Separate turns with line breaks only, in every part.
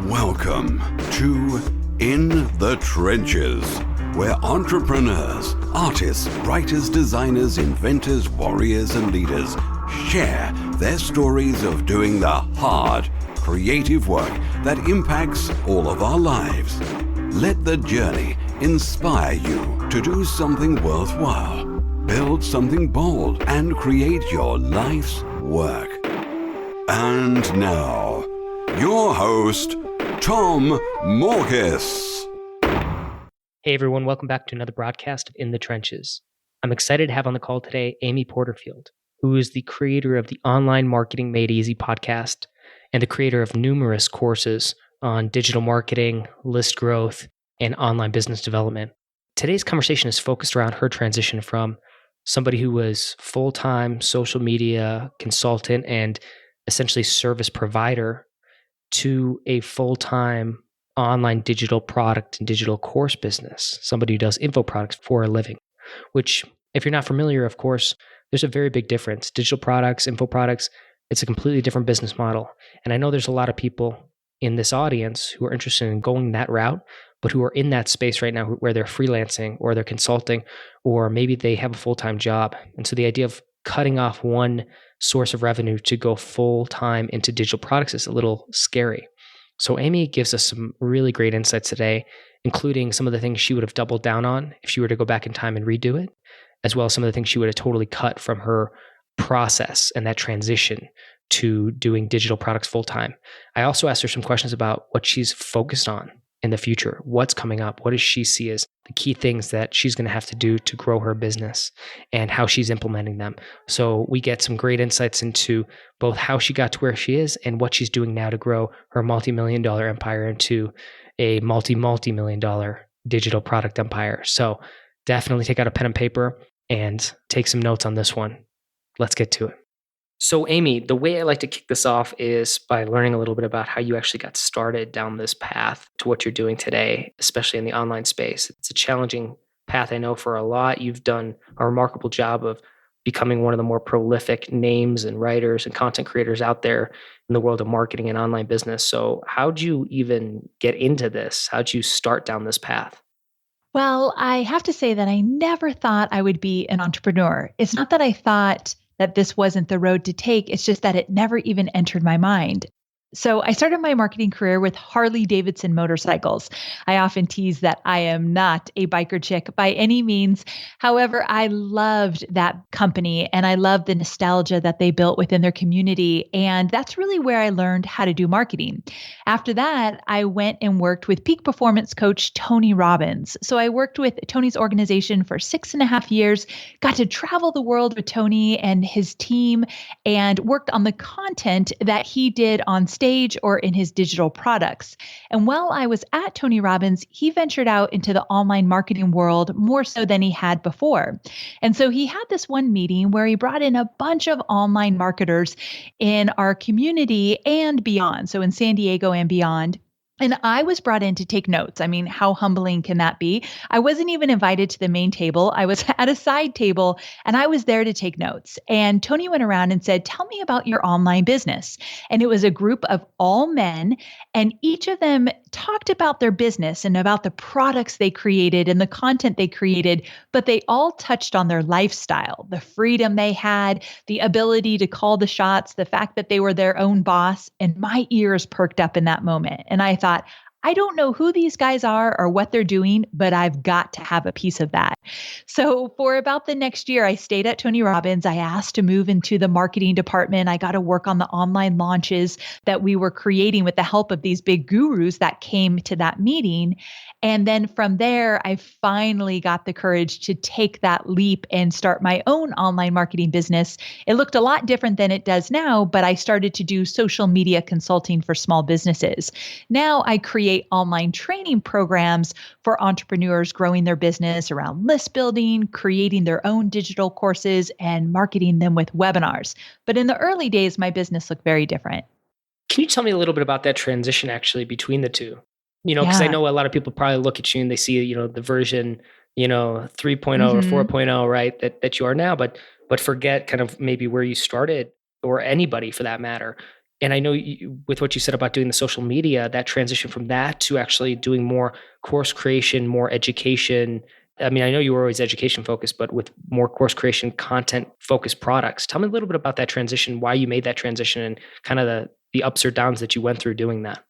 Welcome to In the Trenches, where entrepreneurs, artists, writers, designers, inventors, warriors, and leaders share their stories of doing the hard, creative work that impacts all of our lives. Let the journey inspire you to do something worthwhile, build something bold, and create your life's work. And now, your host, Tom Morkis.
Hey everyone, welcome back to another broadcast of In the Trenches. I'm excited to have on the call today Amy Porterfield, who is the creator of the Online Marketing Made Easy podcast and the creator of numerous courses on digital marketing, list growth, and online business development. Today's conversation is focused around her transition from somebody who was full-time social media consultant and essentially service provider to a full-time online digital product and digital course business, somebody who does info products for a living, which if you're not familiar, of course, there's a very big difference. Digital products, info products, it's a completely different business model. And I know there's a lot of people in this audience who are interested in going that route, but who are in that space right now where they're freelancing or they're consulting, or maybe they have a full-time job. And so the idea of cutting off one source of revenue to go full-time into digital products is a little scary. So Amy gives us some really great insights today, including some of the things she would have doubled down on if she were to go back in time and redo it, as well as some of the things she would have totally cut from her process and that transition to doing digital products full-time. I also asked her some questions about what she's focused on in the future, what's coming up, what does she see as the key things that she's going to have to do to grow her business and how she's implementing them. So we get some great insights into both how she got to where she is and what she's doing now to grow her multi-million dollar empire into a multi-million dollar digital product empire. So definitely take out a pen and paper and take some notes on this one. Let's get to it. So Amy, the way I like to kick this off is by learning a little bit about how you actually got started down this path to what you're doing today, especially in the online space. It's a challenging path, I know, for a lot. You've done a remarkable job of becoming one of the more prolific names and writers and content creators out there in the world of marketing and online business. So how'd you even get into this? How'd you start down this path?
Well, I have to say that I never thought I would be an entrepreneur. It's not that I thought that this wasn't the road to take. It's just that it never even entered my mind. So I started my marketing career with Harley-Davidson motorcycles. I often tease that I am not a biker chick by any means. However, I loved that company and I loved the nostalgia that they built within their community. And that's really where I learned how to do marketing. After that, I went and worked with peak performance coach Tony Robbins. So I worked with Tony's organization for 6.5 years, got to travel the world with Tony and his team, and worked on the content that he did on stage or in his digital products. And while I was at Tony Robbins, he ventured out into the online marketing world more so than he had before. And so he had this one meeting where he brought in a bunch of online marketers in our community and beyond. So in San Diego and beyond. And I was brought in to take notes. I mean, how humbling can that be? I wasn't even invited to the main table. I was at a side table and I was there to take notes. And Tony went around and said, "Tell me about your online business." And it was a group of all men, and each of them talked about their business and about the products they created and the content they created, but they all touched on their lifestyle, the freedom they had, the ability to call the shots, the fact that they were their own boss. And my ears perked up in that moment. And I thought, I don't know who these guys are or what they're doing, but I've got to have a piece of that. So for about the next year, I stayed at Tony Robbins. I asked to move into the marketing department. I got to work on the online launches that we were creating with the help of these big gurus that came to that meeting. And then from there, I finally got the courage to take that leap and start my own online marketing business. It looked a lot different than it does now, but I started to do social media consulting for small businesses. Now I create online training programs for entrepreneurs growing their business around list building, creating their own digital courses, and marketing them with webinars. But in the early days, my business looked very different.
Can you tell me a little bit about that transition actually between the two? Because I know a lot of people probably look at you and they see, the version, 3.0 or 4.0, right? That you are now, but forget kind of maybe where you started, or anybody for that matter. And I know with what you said about doing the social media, that transition from that to actually doing more course creation, more education. I mean, I know you were always education focused, but with more course creation, content focused products. Tell me a little bit about that transition, why you made that transition, and kind of the ups or downs that you went through doing that.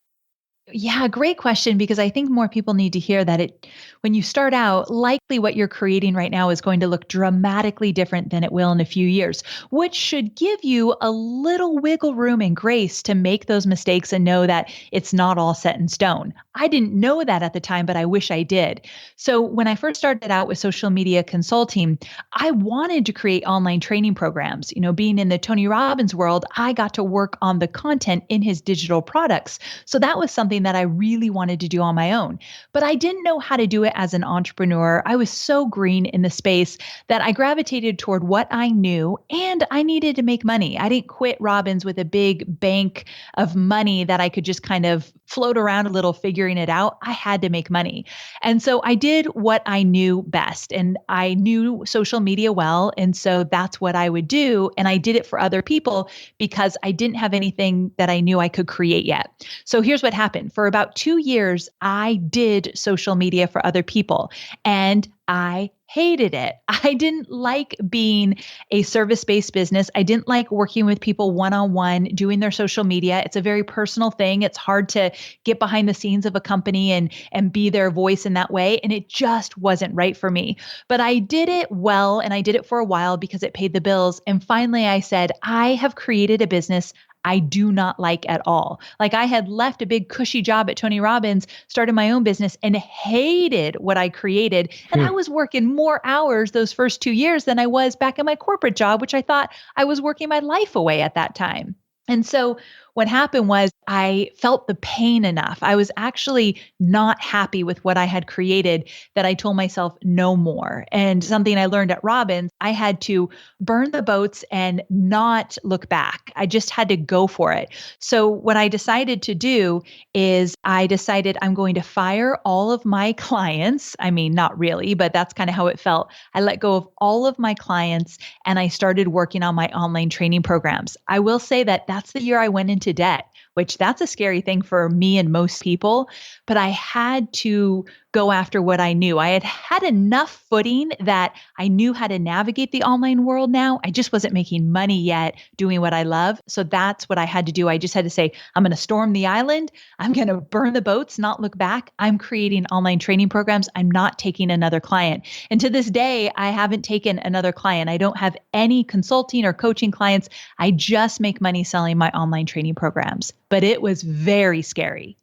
Yeah, great question, because I think more people need to hear that when you start out, likely what you're creating right now is going to look dramatically different than it will in a few years, which should give you a little wiggle room and grace to make those mistakes and know that it's not all set in stone. I didn't know that at the time, but I wish I did. So when I first started out with social media consulting, I wanted to create online training programs. Being in the Tony Robbins world, I got to work on the content in his digital products. So that was something that I really wanted to do on my own. But I didn't know how to do it as an entrepreneur. I was so green in the space that I gravitated toward what I knew, and I needed to make money. I didn't quit Robbins with a big bank of money that I could just kind of float around a little figuring it out. I had to make money. And so I did what I knew best, and I knew social media well. And so that's what I would do. And I did it for other people because I didn't have anything that I knew I could create yet. So here's what happened. For about 2 years, I did social media for other people, and I hated it. I didn't like being a service-based business. I didn't like working with people one-on-one, doing their social media. It's a very personal thing. It's hard to get behind the scenes of a company and be their voice in that way. And it just wasn't right for me. But I did it well, and I did it for a while because it paid the bills. And finally I said, I have created a business I do not like at all. Like, I had left a big cushy job at Tony Robbins, started my own business, and hated what I created. And I was working more hours those first 2 years than I was back in my corporate job, which I thought I was working my life away at that time. And so what happened was I felt the pain enough. I was actually not happy with what I had created that I told myself no more. And something I learned at Robbins, I had to burn the boats and not look back. I just had to go for it. So what I decided to do is I decided I'm going to fire all of my clients. I mean, not really, but that's kind of how it felt. I let go of all of my clients and I started working on my online training programs. I will say that that's the year I went into debt, which that's a scary thing for me and most people. But I had to go after what I knew. I had had enough footing that I knew how to navigate the online world now. I just wasn't making money yet doing what I love. So that's what I had to do. I just had to say, I'm going to storm the island. I'm going to burn the boats, not look back. I'm creating online training programs. I'm not taking another client. And to this day, I haven't taken another client. I don't have any consulting or coaching clients. I just make money selling my online training programs. But it was very scary.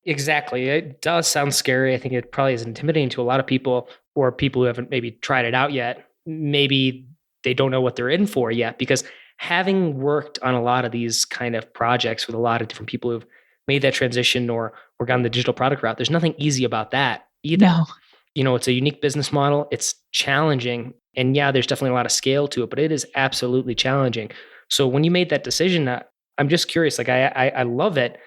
Exactly. It does sound scary. I think it probably is intimidating to a lot of people, or people who haven't maybe tried it out yet. Maybe they don't know what they're in for yet, because having worked on a lot of these kind of projects with a lot of different people who've made that transition or gone the digital product route, there's nothing easy about that either.
No.
It's a unique business model. It's challenging. And yeah, there's definitely a lot of scale to it, but it is absolutely challenging. So when you made that decision, I'm just curious, like I love it.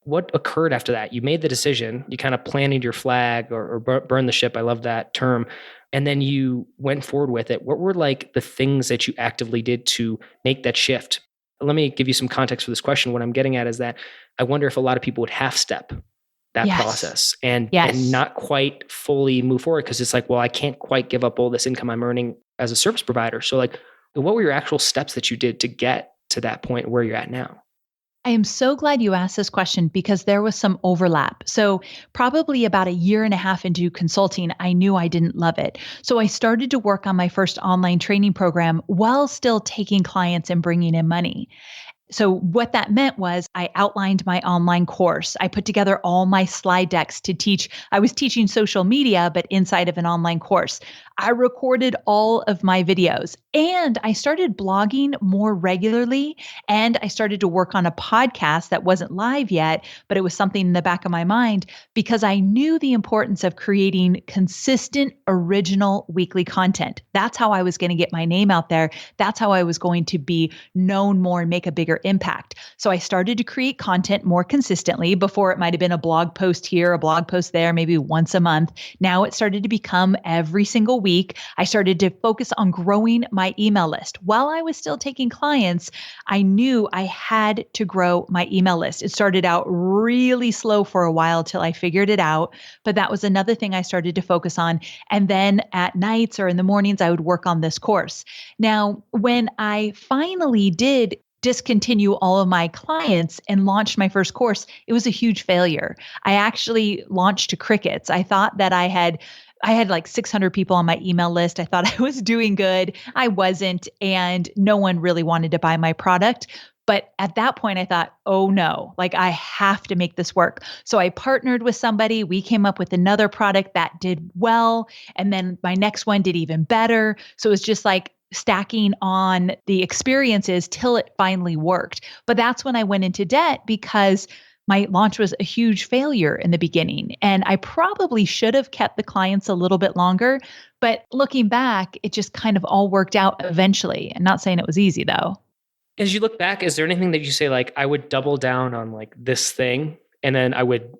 What occurred after that? You made the decision, you kind of planted your flag or burn the ship. I love that term. And then you went forward with it. What were like the things that you actively did to make that shift? Let me give you some context for this question. What I'm getting at is that I wonder if a lot of people would half step that
Yes.
process and
Yes.
not quite fully move forward, because it's like, well, I can't quite give up all this income I'm earning as a service provider. So like, what were your actual steps that you did to get to that point where you're at now?
I am so glad you asked this question because there was some overlap. So, probably about a year and a half into consulting, I knew I didn't love it. So, I started to work on my first online training program while still taking clients and bringing in money. So what that meant was I outlined my online course. I put together all my slide decks to teach. I was teaching social media, but inside of an online course. I recorded all of my videos and I started blogging more regularly. And I started to work on a podcast that wasn't live yet, but it was something in the back of my mind because I knew the importance of creating consistent, original weekly content. That's how I was going to get my name out there. That's how I was going to be known more and make a bigger impact. So I started to create content more consistently. Before, it might have been a blog post here, a blog post there, maybe once a month. Now it started to become every single week. week, I started to focus on growing my email list. While I was still taking clients, I knew I had to grow my email list. It started out really slow for a while till I figured it out, but that was another thing I started to focus on. And then at nights or in the mornings, I would work on this course. Now, when I finally did discontinue all of my clients and launched my first course, it was a huge failure. I actually launched to crickets. I thought that I had like 600 people on my email list. I thought I was doing good. I wasn't, and no one really wanted to buy my product. But at that point, I thought, oh no, like I have to make this work. So I partnered with somebody. We came up with another product that did well. And then my next one did even better. So it was just like stacking on the experiences till it finally worked. But that's when I went into debt because my launch was a huge failure in the beginning. And I probably should have kept the clients a little bit longer. But looking back, it just kind of all worked out eventually. I'm not saying it was easy though.
As you look back, is there anything that you say like, I would double down on like this thing, and then I would,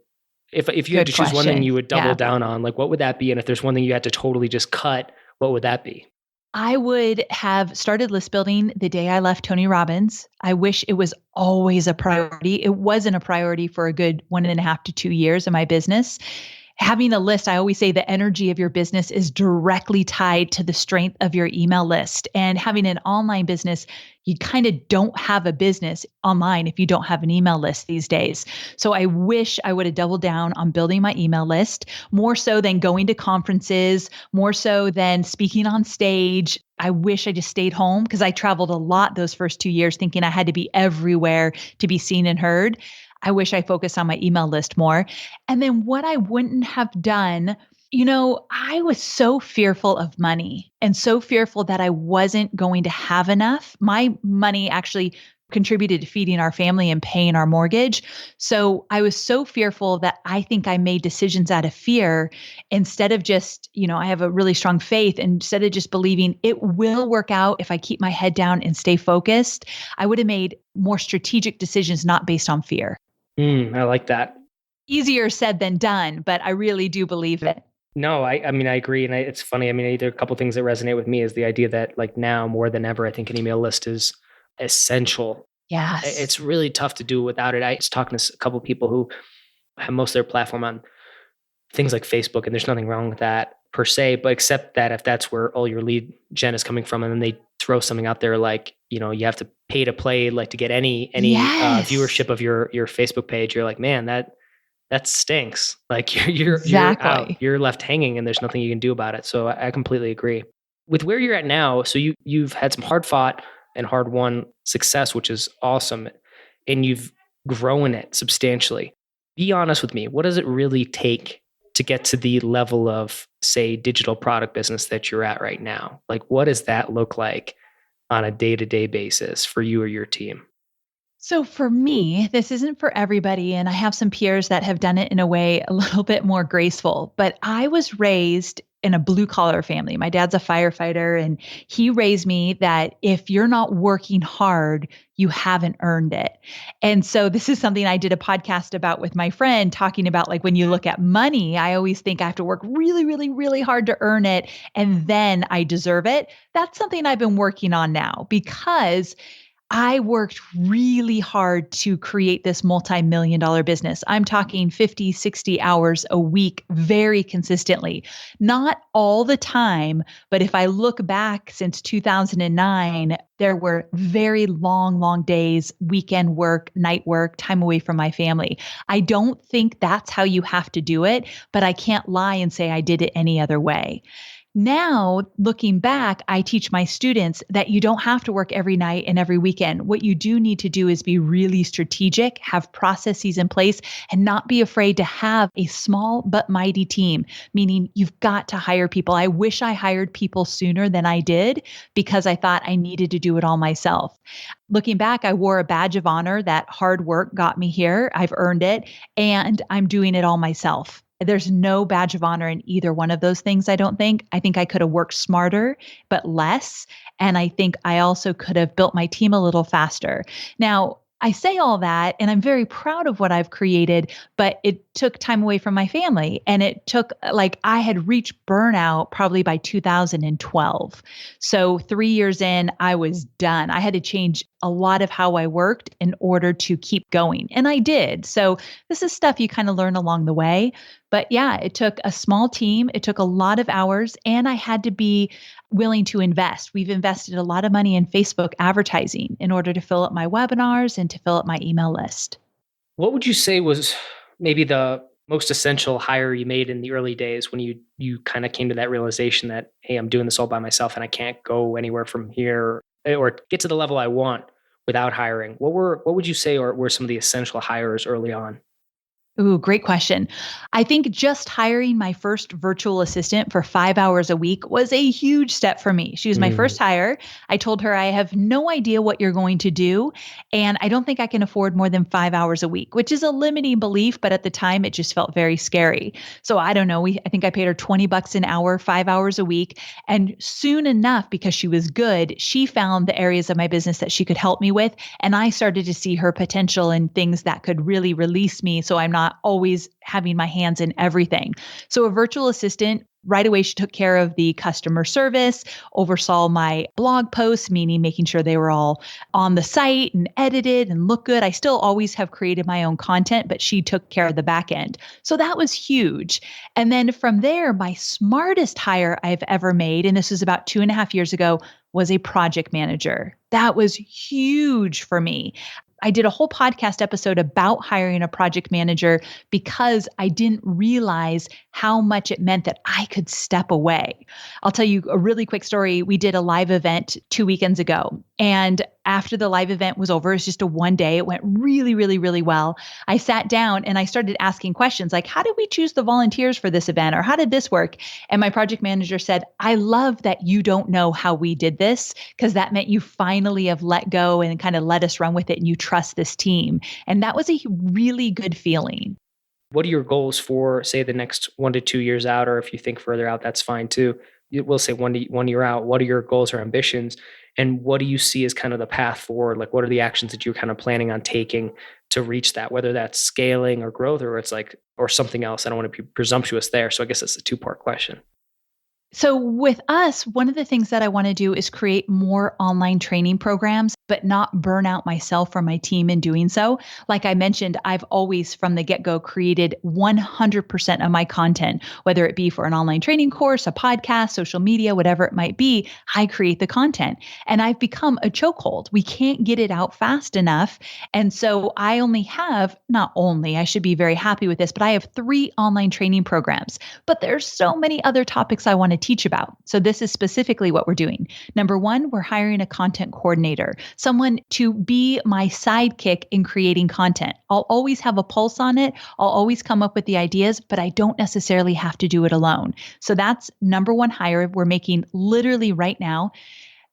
if you had
Good
to choose one thing
question.
you would double
Yeah.
down on, like what would that be? And if there's one thing you had to totally just cut, what would that be?
I would have started list building the day I left Tony Robbins. I wish it was always a priority. It wasn't a priority for a good 1.5 to 2 years in my business. Having a list, I always say the energy of your business is directly tied to the strength of your email list. And having an online business, you kind of don't have a business online if you don't have an email list these days. So I wish I would have doubled down on building my email list more so than going to conferences, more so than speaking on stage. I wish I just stayed home because I traveled a lot those first 2 years thinking I had to be everywhere to be seen and heard. I wish I focused on my email list more. And then what I wouldn't have done, I was so fearful of money and so fearful that I wasn't going to have enough. My money actually contributed to feeding our family and paying our mortgage. So I was so fearful that I think I made decisions out of fear instead of just, I have a really strong faith. And instead of just believing it will work out if I keep my head down and stay focused, I would have made more strategic decisions, not based on fear.
I like that.
Easier said than done, but I really do believe it.
No, I mean, I agree. And it's funny. I mean, there are a couple things that resonate with me is the idea that like now more than ever, I think an email list is essential.
Yes.
It's really tough to do without it. I was talking to a couple of people who have most of their platform on things like Facebook, and there's nothing wrong with that per se, but except that if that's where all your lead gen is coming from, and then they throw something out there like, you have to pay to play, like to get any
Yes.
viewership of your Facebook page, you're like, man, that stinks. Like you're out,
Exactly.
you're left hanging, and there's nothing you can do about it. So I completely agree with where you're at now. So you've had some hard fought and hard won success, which is awesome, and you've grown it substantially. Be honest with me. What does it really take to get to the level of, say, digital product business that you're at right now? Like, what does that look like on a day-to-day basis for you or your team?
So for me, this isn't for everybody. And I have some peers that have done it in a way a little bit more graceful, but I was raised in a blue collar family. My dad's a firefighter, and he raised me that if you're not working hard, you haven't earned it. And so this is something I did a podcast about with my friend, talking about like when you look at money, I always think I have to work really, really, really hard to earn it, and then I deserve it. That's something I've been working on now because I worked really hard to create this multi-million dollar business. I'm talking 50, 60 hours a week, very consistently. Not all the time, but if I look back since 2009, there were very long, long days, weekend work, night work, time away from my family. I don't think that's how you have to do it, but I can't lie and say I did it any other way. Now, looking back, I teach my students that you don't have to work every night and every weekend. What you do need to do is be really strategic, have processes in place, and not be afraid to have a small but mighty team, meaning you've got to hire people. I wish I hired people sooner than I did because I thought I needed to do it all myself. Looking back, I wore a badge of honor that hard work got me here. I've earned it, and I'm doing it all myself. There's no badge of honor in either one of those things, I don't think. I think I could have worked smarter, but less. And I think I also could have built my team a little faster. Now, I say all that and I'm very proud of what I've created, but it took time away from my family. And it took I had reached burnout probably by 2012. So 3 years in, I was done. I had to change a lot of how I worked in order to keep going. And I did. So this is stuff you kind of learn along the way. But yeah, it took a small team. It took a lot of hours and I had to be willing to invest. We've invested a lot of money in Facebook advertising in order to fill up my webinars and to fill up my email list.
What would you say was maybe the most essential hire you made in the early days when you kind of came to that realization that, hey, I'm doing this all by myself and I can't go anywhere from here or get to the level I want without hiring? What would you say were some of the essential hires early on?
Ooh, great question. I think just hiring my first virtual assistant for 5 hours a week was a huge step for me. She was my
Mm.
first hire. I told her, I have no idea what you're going to do. And I don't think I can afford more than 5 hours a week, which is a limiting belief. But at the time, it just felt very scary. So I don't know. I think I paid her $20 an hour, 5 hours a week. And soon enough, because she was good, she found the areas of my business that she could help me with. And I started to see her potential in things that could really release me. So I'm not always having my hands in everything. So a virtual assistant, right away, she took care of the customer service, oversaw my blog posts, meaning making sure they were all on the site and edited and look good. I still always have created my own content, but she took care of the back end. So that was huge. And then from there, my smartest hire I've ever made, and this was about 2.5 years ago, was a project manager. That was huge for me. I did a whole podcast episode about hiring a project manager because I didn't realize how much it meant that I could step away. I'll tell you a really quick story. We did a live event 2 weekends ago. And after the live event was over, it's just a one day. It went really, really, really well. I sat down and I started asking questions like, how did we choose the volunteers for this event? Or how did this work? And my project manager said, I love that you don't know how we did this because that meant you finally have let go and kind of let us run with it and you trust this team. And that was a really good feeling.
What are your goals for, say, the next 1 to 2 years out, or if you think further out, that's fine too. We'll say 1 year out. What are your goals or ambitions, and what do you see as kind of the path forward? Like, what are the actions that you're kind of planning on taking to reach that? Whether that's scaling or growth, or it's like, or something else. I don't want to be presumptuous there. So I guess it's a two-part question.
So, with us, one of the things that I want to do is create more online training programs, but not burn out myself or my team in doing so. Like I mentioned, I've always from the get go created 100% of my content, whether it be for an online training course, a podcast, social media, whatever it might be. I create the content and I've become a chokehold. We can't get it out fast enough. And so I only have, not only, I should be very happy with this, but I have 3 online training programs. But there's so many other topics I want to teach about. So this is specifically what we're doing. Number one, we're hiring a content coordinator, someone to be my sidekick in creating content. I'll always have a pulse on it. I'll always come up with the ideas, but I don't necessarily have to do it alone. So that's number one hire we're making literally right now.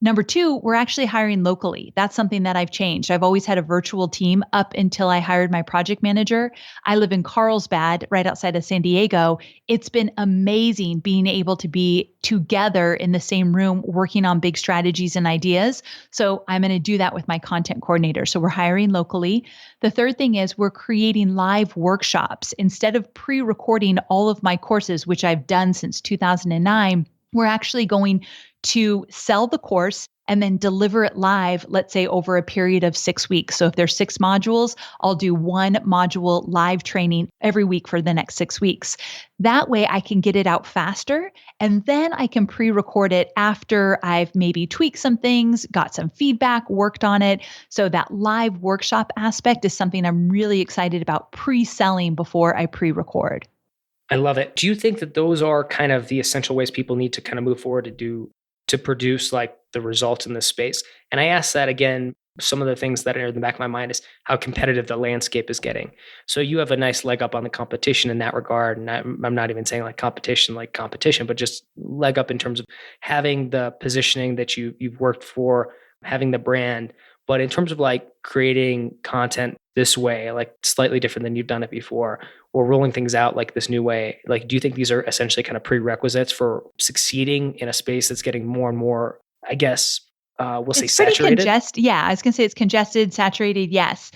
Number two, we're actually hiring locally. That's something that I've changed. I've always had a virtual team up until I hired my project manager. I live in Carlsbad, right outside of San Diego. It's been amazing being able to be together in the same room, working on big strategies and ideas. So I'm going to do that with my content coordinator. So we're hiring locally. The third thing is we're creating live workshops. Instead of pre-recording all of my courses, which I've done since 2009, we're actually going to sell the course and then deliver it live, let's say over a period of 6 weeks. So if there's 6 modules, I'll do 1 module live training every week for the next 6 weeks. That way I can get it out faster and then I can pre-record it after I've maybe tweaked some things, got some feedback, worked on it. So that live workshop aspect is something I'm really excited about pre-selling before I pre-record.
I love it. Do you think that those are kind of the essential ways people need to kind of move forward to produce like the results in this space? And I ask that again, some of the things that are in the back of my mind is how competitive the landscape is getting. So you have a nice leg up on the competition in that regard. And I'm not even saying like competition, but just leg up in terms of having the positioning that you've worked for, having the brand. But in terms of like creating content this way, like slightly different than you've done it before, or rolling things out like this new way, like do you think these are essentially kind of prerequisites for succeeding in a space that's getting more and more, I guess, we'll say
It's pretty
saturated?
congested. Yeah, I was gonna say it's congested, saturated, yes.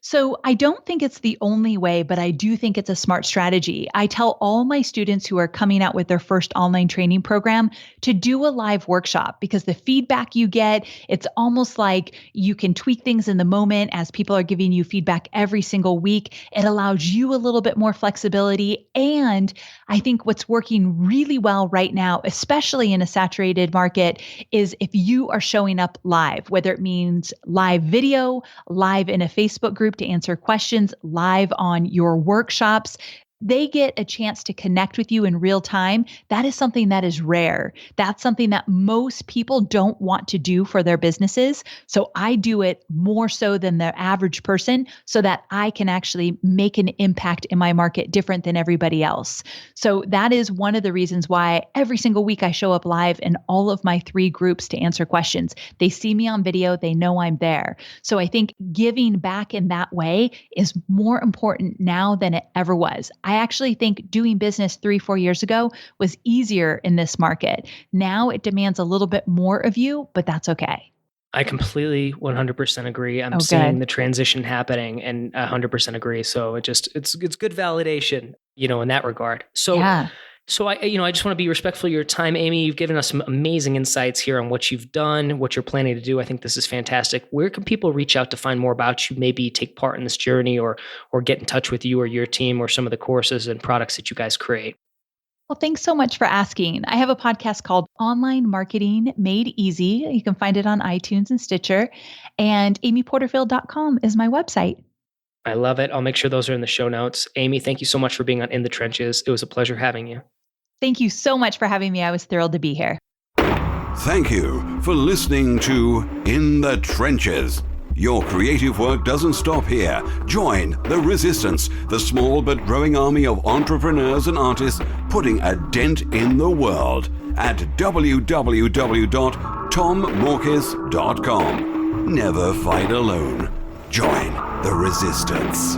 So I don't think it's the only way, but I do think it's a smart strategy. I tell all my students who are coming out with their first online training program to do a live workshop because the feedback you get, it's almost like you can tweak things in the moment as people are giving you feedback every single week. It allows you a little bit more flexibility. And I think what's working really well right now, especially in a saturated market, is if you are showing up live, whether it means live video, live in a Facebook group to answer questions, live on your workshops. They get a chance to connect with you in real time. That is something that is rare. That's something that most people don't want to do for their businesses. So I do it more so than the average person so that I can actually make an impact in my market different than everybody else. So that is one of the reasons why every single week I show up live in all of my 3 groups to answer questions. They see me on video, they know I'm there. So I think giving back in that way is more important now than it ever was. I actually think doing business 3-4 years ago was easier in this market. Now it demands a little bit more of you, but that's okay.
I completely 100% agree. I'm
Oh,
seeing
good.
the transition happening and 100% agree. So it's good validation, in that regard.
Yeah.
So I just want to be respectful of your time, Amy. You've given us some amazing insights here on what you've done, what you're planning to do. I think this is fantastic. Where can people reach out to find more about you, maybe take part in this journey or get in touch with you or your team or some of the courses and products that you guys create?
Well, thanks so much for asking. I have a podcast called Online Marketing Made Easy. You can find it on iTunes and Stitcher. And amyporterfield.com is my website.
I love it. I'll make sure those are in the show notes. Amy, thank you so much for being on In the Trenches. It was a pleasure having you.
Thank you so much for having me. I was thrilled to be here.
Thank you for listening to In the Trenches. Your creative work doesn't stop here. Join the resistance, the small but growing army of entrepreneurs and artists putting a dent in the world at www.tommorkis.com. Never fight alone. Join the resistance.